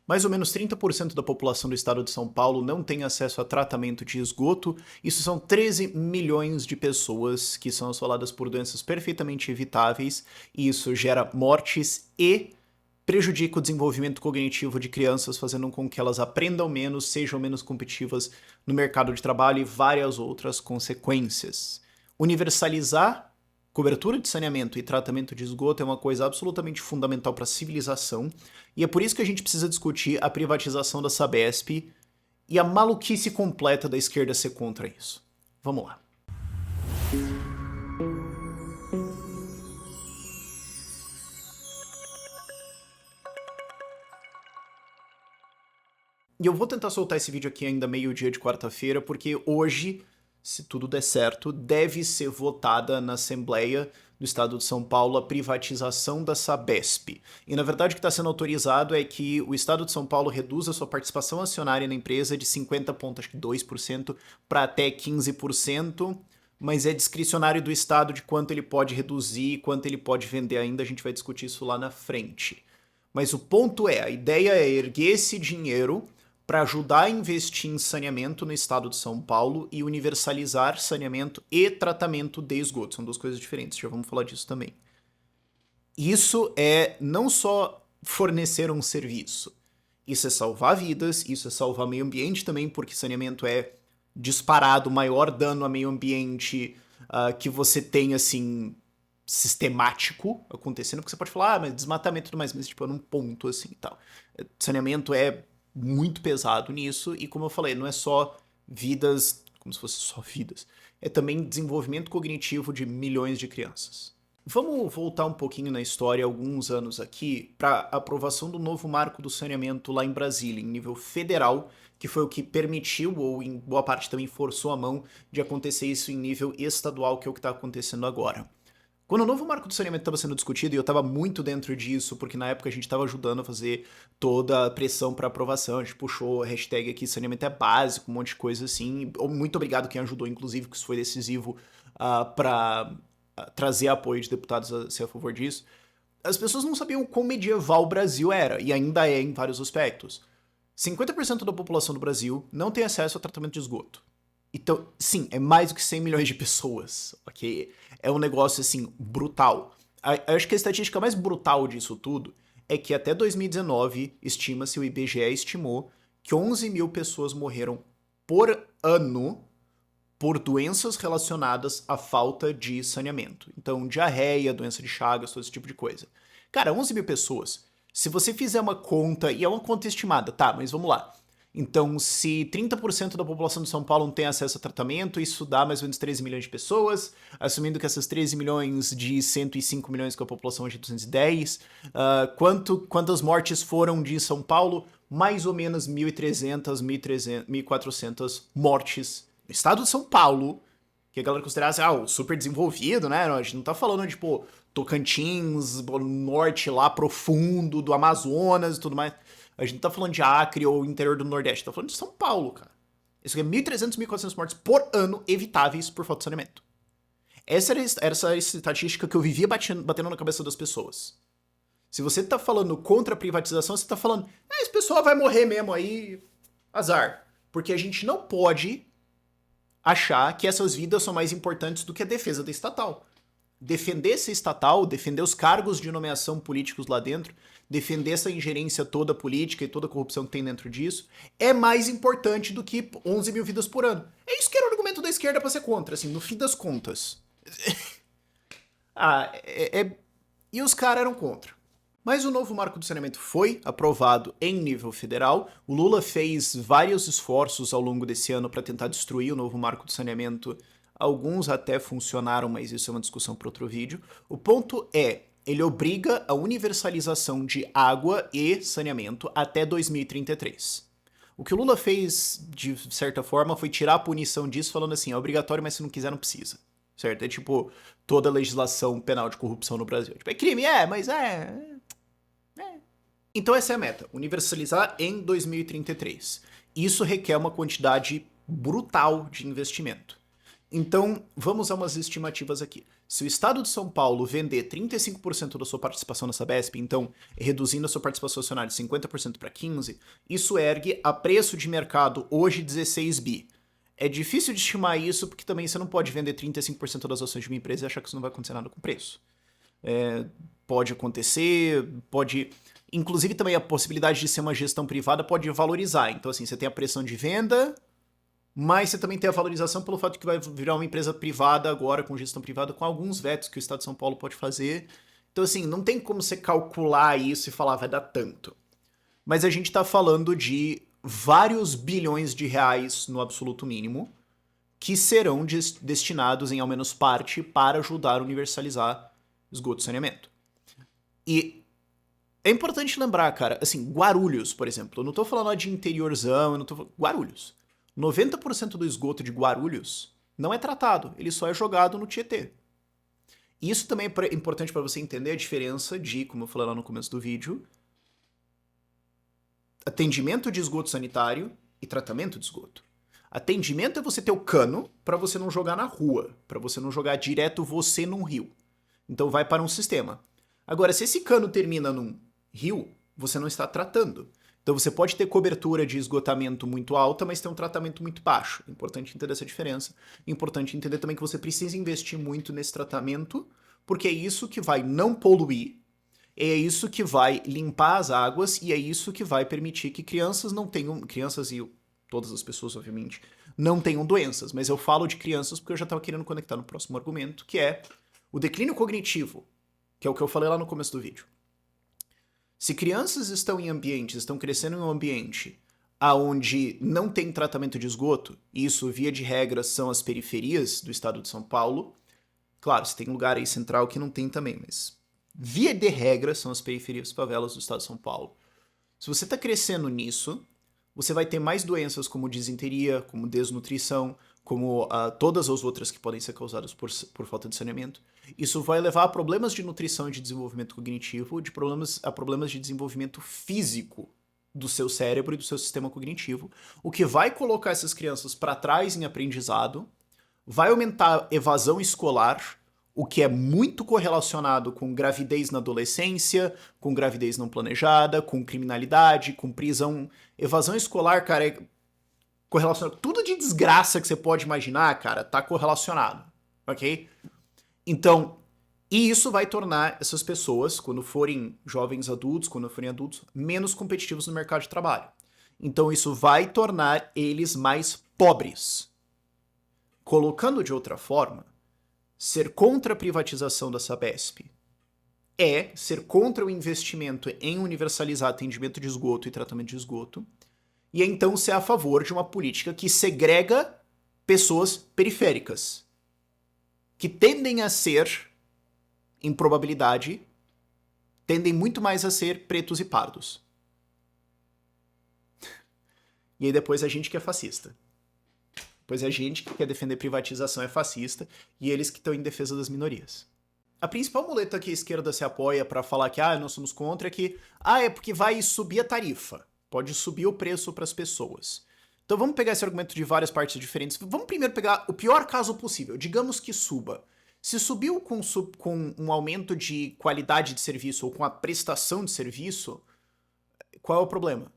Mais ou menos 30% da população do estado de São Paulo não tem acesso a tratamento de esgoto. Isso são 13 milhões de pessoas que são assoladas por doenças perfeitamente evitáveis, e isso gera mortes e prejudica o desenvolvimento cognitivo de crianças, fazendo com que elas aprendam menos, sejam menos competitivas no mercado de trabalho e várias outras consequências. Universalizar cobertura de saneamento e tratamento de esgoto é uma coisa absolutamente fundamental para a civilização, e é por isso que a gente precisa discutir a privatização da Sabesp e a maluquice completa da esquerda ser contra isso. Vamos lá. E eu vou tentar soltar esse vídeo aqui ainda meio-dia de quarta-feira, porque hoje, se tudo der certo, deve ser votada na Assembleia do Estado de São Paulo a privatização da Sabesp. E na verdade o que está sendo autorizado é que o Estado de São Paulo reduza sua participação acionária na empresa de 50,2% para até 15%, mas é discricionário do Estado de quanto ele pode reduzir, quanto ele pode vender ainda, a gente vai discutir isso lá na frente. Mas o ponto é, a ideia é erguer esse dinheiro para ajudar a investir em saneamento no estado de São Paulo e universalizar saneamento e tratamento de esgoto. São duas coisas diferentes, já vamos falar disso também. Isso é não só fornecer um serviço, isso é salvar vidas, isso é salvar meio ambiente também, porque saneamento é disparado o maior dano ao meio ambiente que você tem, assim, sistemático acontecendo, porque você pode falar, mas desmatamento e tudo mais, mas tipo, num ponto assim e tal. Saneamento é muito pesado nisso, e como eu falei, não é só vidas, como se fosse só vidas, é também desenvolvimento cognitivo de milhões de crianças. Vamos voltar um pouquinho na história, alguns anos aqui, para a aprovação do novo marco do saneamento lá em Brasília, em nível federal, que foi o que permitiu, ou em boa parte também forçou a mão, de acontecer isso em nível estadual, que é o que está acontecendo agora. Quando o novo marco do saneamento estava sendo discutido, e eu estava muito dentro disso, porque na época a gente estava ajudando a fazer toda a pressão para aprovação, a gente puxou a hashtag aqui, saneamento é básico, um monte de coisa assim. Muito obrigado quem ajudou, inclusive, que isso foi decisivo para trazer apoio de deputados a ser a favor disso. As pessoas não sabiam quão medieval o Brasil era, e ainda é em vários aspectos. 50% da população do Brasil não tem acesso a tratamento de esgoto. Então, sim, é mais do que 100 milhões de pessoas, ok? É um negócio, assim, brutal. Eu acho que a estatística mais brutal disso tudo é que até 2019, estima-se, o IBGE estimou que 11 mil pessoas morreram por ano por doenças relacionadas à falta de saneamento. Então, diarreia, doença de Chagas, todo esse tipo de coisa. Cara, 11 mil pessoas, se você fizer uma conta, e é uma conta estimada, tá, mas vamos lá. Então, se 30% da população de São Paulo não tem acesso a tratamento, isso dá mais ou menos 13 milhões de pessoas, assumindo que essas 13 milhões de 105 milhões, que a população hoje é 210, quantas mortes foram de São Paulo? Mais ou menos 1.300, 1.400 mortes no estado de São Paulo, que a galera considerasse, o super desenvolvido, né? A gente não tá falando, tipo, Tocantins, norte lá profundo, do Amazonas e tudo mais. A gente não tá falando de Acre ou interior do Nordeste, tá falando de São Paulo, cara. Isso aqui é 1.300, 1.400 mortes por ano evitáveis por falta de saneamento. Essa era a estatística que eu vivia batendo na cabeça das pessoas. Se você tá falando contra a privatização, você tá falando, esse pessoal vai morrer mesmo aí, azar. Porque a gente não pode achar que essas vidas são mais importantes do que a defesa da estatal. Defender essa estatal, defender os cargos de nomeação políticos lá dentro, defender essa ingerência toda política e toda a corrupção que tem dentro disso, é mais importante do que 11 mil vidas por ano. É isso que era o argumento da esquerda pra ser contra, assim, no fim das contas. E os caras eram contra. Mas o novo marco do saneamento foi aprovado em nível federal. O Lula fez vários esforços ao longo desse ano para tentar destruir o novo marco do saneamento. Alguns até funcionaram, mas isso é uma discussão para outro vídeo. O ponto é, ele obriga a universalização de água e saneamento até 2033. O que o Lula fez, de certa forma, foi tirar a punição disso, falando assim, é obrigatório, mas se não quiser, não precisa. Certo? É tipo toda a legislação penal de corrupção no Brasil. Tipo, é crime, mas é. Então essa é a meta, universalizar em 2033. Isso requer uma quantidade brutal de investimento. Então, vamos a umas estimativas aqui. Se o estado de São Paulo vender 35% da sua participação na Sabesp, então reduzindo a sua participação acionária de 50% para 15%, isso ergue a preço de mercado hoje 16 bi. É difícil de estimar isso porque também você não pode vender 35% das ações de uma empresa e achar que isso não vai acontecer nada com o preço. Pode acontecer, pode... Inclusive também a possibilidade de ser uma gestão privada pode valorizar. Então assim, você tem a pressão de venda, mas você também tem a valorização pelo fato de que vai virar uma empresa privada agora, com gestão privada, com alguns vetos que o Estado de São Paulo pode fazer. Então assim, não tem como você calcular isso e falar vai dar tanto. Mas a gente tá falando de vários bilhões de reais no absoluto mínimo que serão destinados em ao menos parte para ajudar a universalizar esgoto e saneamento. E é importante lembrar, cara, assim, Guarulhos, por exemplo, eu não tô falando de interiorzão, eu não tô falando... Guarulhos. 90% do esgoto de Guarulhos não é tratado, ele só é jogado no Tietê. Isso também é importante para você entender a diferença de, como eu falei lá no começo do vídeo, atendimento de esgoto sanitário e tratamento de esgoto. Atendimento é você ter o cano para você não jogar na rua, para você não jogar direto você num rio. Então vai para um sistema. Agora, se esse cano termina num rio, você não está tratando. Então você pode ter cobertura de esgotamento muito alta, mas ter um tratamento muito baixo. É importante entender essa diferença. É importante entender também que você precisa investir muito nesse tratamento, porque é isso que vai não poluir, é isso que vai limpar as águas e é isso que vai permitir que crianças não tenham... Crianças e todas as pessoas, obviamente, não tenham doenças. Mas eu falo de crianças porque eu já estava querendo conectar no próximo argumento, que é o declínio cognitivo, que é o que eu falei lá no começo do vídeo. Se crianças estão em ambientes, estão crescendo em um ambiente onde não tem tratamento de esgoto, e isso, via de regra, são as periferias do estado de São Paulo. Claro, você tem lugar aí central que não tem também, mas via de regra são as periferias favelas do estado de São Paulo. Se você está crescendo nisso, você vai ter mais doenças como disenteria, como desnutrição, como todas as outras que podem ser causadas por falta de saneamento. Isso vai levar a problemas de nutrição e de desenvolvimento cognitivo, a problemas de desenvolvimento físico do seu cérebro e do seu sistema cognitivo, o que vai colocar essas crianças para trás em aprendizado, vai aumentar a evasão escolar, o que é muito correlacionado com gravidez na adolescência, com gravidez não planejada, com criminalidade, com prisão. Evasão escolar, cara, é correlacionado. Tudo de desgraça que você pode imaginar, cara, tá correlacionado, ok? Então, e isso vai tornar essas pessoas, quando forem jovens adultos, quando forem adultos, menos competitivos no mercado de trabalho. Então isso vai tornar eles mais pobres. Colocando de outra forma, ser contra a privatização da Sabesp é ser contra o investimento em universalizar atendimento de esgoto e tratamento de esgoto, e é então ser a favor de uma política que segrega pessoas periféricas, que tendem a ser, em probabilidade, tendem muito mais a ser pretos e pardos. E aí depois a gente que é fascista. Pois a gente que quer defender privatização é fascista e eles que estão em defesa das minorias. A principal muleta que a esquerda se apoia para falar que nós somos contra é que é porque vai subir a tarifa, pode subir o preço para as pessoas. Então vamos pegar esse argumento de várias partes diferentes. Vamos primeiro pegar o pior caso possível. Digamos que suba. Se subiu com um aumento de qualidade de serviço ou com a prestação de serviço, qual é o problema?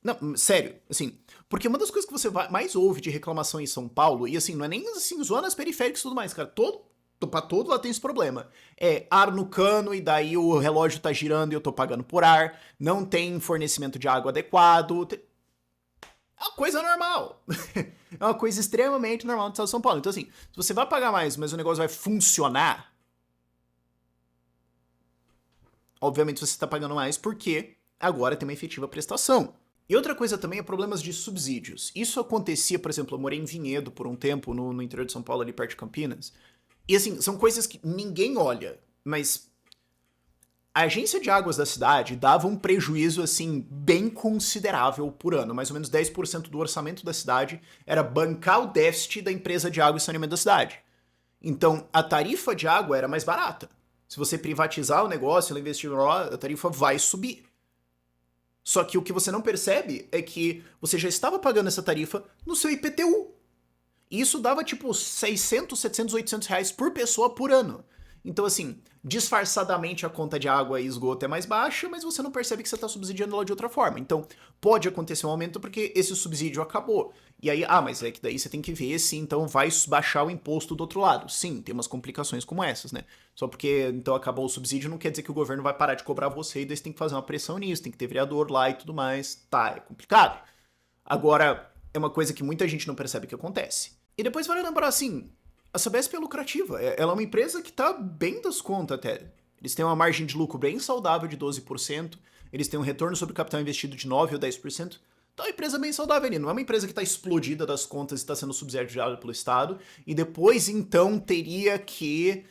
Não, sério, assim, porque uma das coisas que você mais ouve de reclamação em São Paulo, e assim, não é nem assim, zonas periféricas e tudo mais, cara, pra todo lá tem esse problema. É ar no cano e daí o relógio tá girando e eu tô pagando por ar, não tem fornecimento de água adequado, é uma coisa normal. É uma coisa extremamente normal no estado de São Paulo. Então assim, se você vai pagar mais, mas o negócio vai funcionar, obviamente você tá pagando mais porque agora tem uma efetiva prestação. E outra coisa também é problemas de subsídios. Isso acontecia, por exemplo, eu morei em Vinhedo por um tempo, no interior de São Paulo, ali perto de Campinas. E assim, são coisas que ninguém olha, mas a agência de águas da cidade dava um prejuízo, assim, bem considerável por ano. Mais ou menos 10% do orçamento da cidade era bancar o déficit da empresa de água e saneamento da cidade. Então, a tarifa de água era mais barata. Se você privatizar o negócio, ela investir lá, a tarifa vai subir. Só que o que você não percebe é que você já estava pagando essa tarifa no seu IPTU. E isso dava tipo 600, 700, 800 reais por pessoa por ano. Então, assim, disfarçadamente a conta de água e esgoto é mais baixa, mas você não percebe que você está subsidiando ela de outra forma. Então, pode acontecer um aumento porque esse subsídio acabou. E aí, mas é que daí você tem que ver se então vai baixar o imposto do outro lado. Sim, tem umas complicações como essas, né? Só porque então acabou o subsídio não quer dizer que o governo vai parar de cobrar você e daí você tem que fazer uma pressão nisso, tem que ter vereador lá e tudo mais. Tá, é complicado. Agora, é uma coisa que muita gente não percebe que acontece. E depois vale lembrar assim, a Sabesp é lucrativa, ela é uma empresa que tá bem das contas até. Eles têm uma margem de lucro bem saudável de 12%, eles têm um retorno sobre o capital investido de 9 ou 10%. Então é uma empresa bem saudável ali, não é uma empresa que está explodida das contas e está sendo subsidiada pelo Estado, e depois então teria que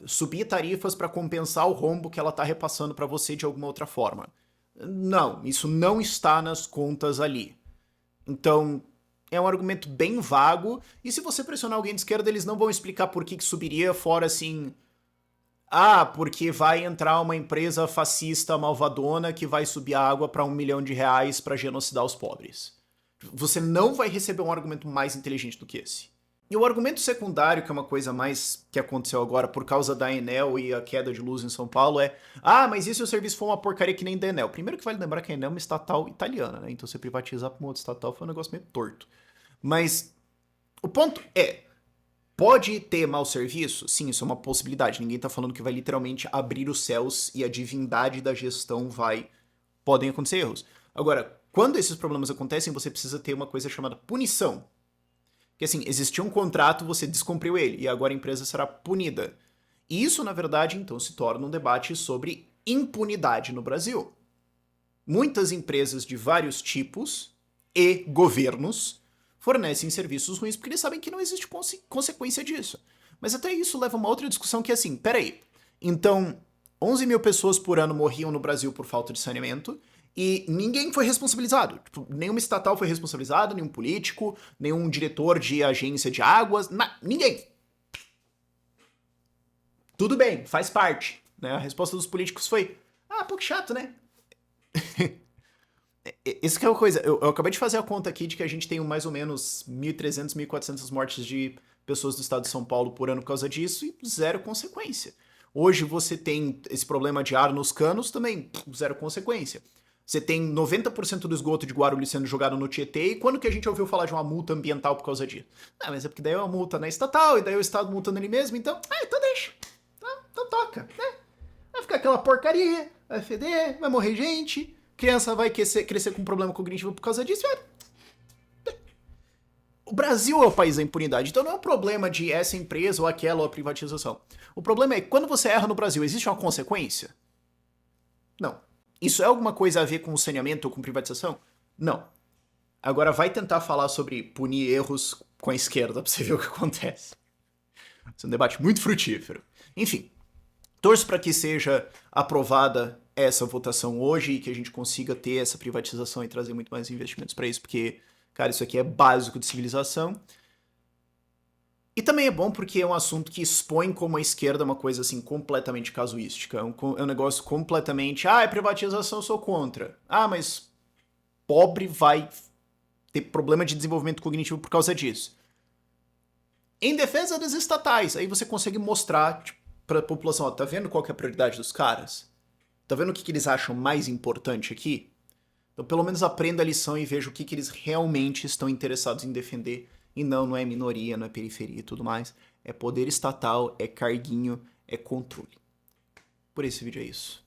subir tarifas para compensar o rombo que ela está repassando para você de alguma outra forma. Não, isso não está nas contas ali. Então, é um argumento bem vago, e se você pressionar alguém de esquerda, eles não vão explicar por que subiria, fora assim, porque vai entrar uma empresa fascista malvadona que vai subir a água para 1 milhão de reais para genocidar os pobres. Você não vai receber um argumento mais inteligente do que esse. E o argumento secundário, que é uma coisa mais que aconteceu agora por causa da Enel e a queda de luz em São Paulo, é mas e se o serviço for uma porcaria que nem da Enel? Primeiro que vale lembrar que a Enel é uma estatal italiana, né? Então você privatizar para uma outra estatal foi um negócio meio torto. Mas o ponto é, pode ter mau serviço? Sim, isso é uma possibilidade. Ninguém tá falando que vai literalmente abrir os céus e a divindade da gestão vai... Podem acontecer erros. Agora, quando esses problemas acontecem, você precisa ter uma coisa chamada punição. Que assim, existia um contrato, você descumpriu ele, e agora a empresa será punida. E isso, na verdade, então se torna um debate sobre impunidade no Brasil. Muitas empresas de vários tipos e governos fornecem serviços ruins porque eles sabem que não existe consequência disso. Mas até isso leva a uma outra discussão que é assim, peraí, então 11 mil pessoas por ano morriam no Brasil por falta de saneamento e ninguém foi responsabilizado. Tipo, nenhuma estatal foi responsabilizada, nenhum político, nenhum diretor de agência de águas, ninguém. Tudo bem, faz parte. Né? A resposta dos políticos foi, pouco chato, né? Isso que é uma coisa, eu acabei de fazer a conta aqui de que a gente tem mais ou menos 1.300, 1.400 mortes de pessoas do estado de São Paulo por ano por causa disso e zero consequência. Hoje você tem esse problema de ar nos canos também, zero consequência. Você tem 90% do esgoto de Guarulhos sendo jogado no Tietê, e quando que a gente ouviu falar de uma multa ambiental por causa disso? Mas é porque daí é uma multa na estatal, e daí o estado multando ele mesmo, então deixa. Então toca, né? Vai ficar aquela porcaria, vai feder, vai morrer gente, criança vai crescer com problema cognitivo por causa disso. O Brasil é o país da impunidade, então não é um problema de essa empresa ou aquela ou a privatização. O problema é que quando você erra no Brasil, existe uma consequência? Não. Isso é alguma coisa a ver com saneamento ou com privatização? Não. Agora vai tentar falar sobre punir erros com a esquerda pra você ver o que acontece. Isso é um debate muito frutífero. Enfim, torço para que seja aprovada essa votação hoje e que a gente consiga ter essa privatização e trazer muito mais investimentos para isso, porque, cara, isso aqui é básico de civilização. E também é bom porque é um assunto que expõe como a esquerda é uma coisa assim completamente casuística. É um negócio completamente. É privatização, eu sou contra. Mas pobre vai ter problema de desenvolvimento cognitivo por causa disso. Em defesa das estatais, aí você consegue mostrar pra população, tá vendo qual que é a prioridade dos caras? Tá vendo o que eles acham mais importante aqui? Então pelo menos aprenda a lição e veja o que eles realmente estão interessados em defender. E não é minoria, não é periferia e tudo mais. É poder estatal, é carguinho, é controle. Por esse vídeo é isso.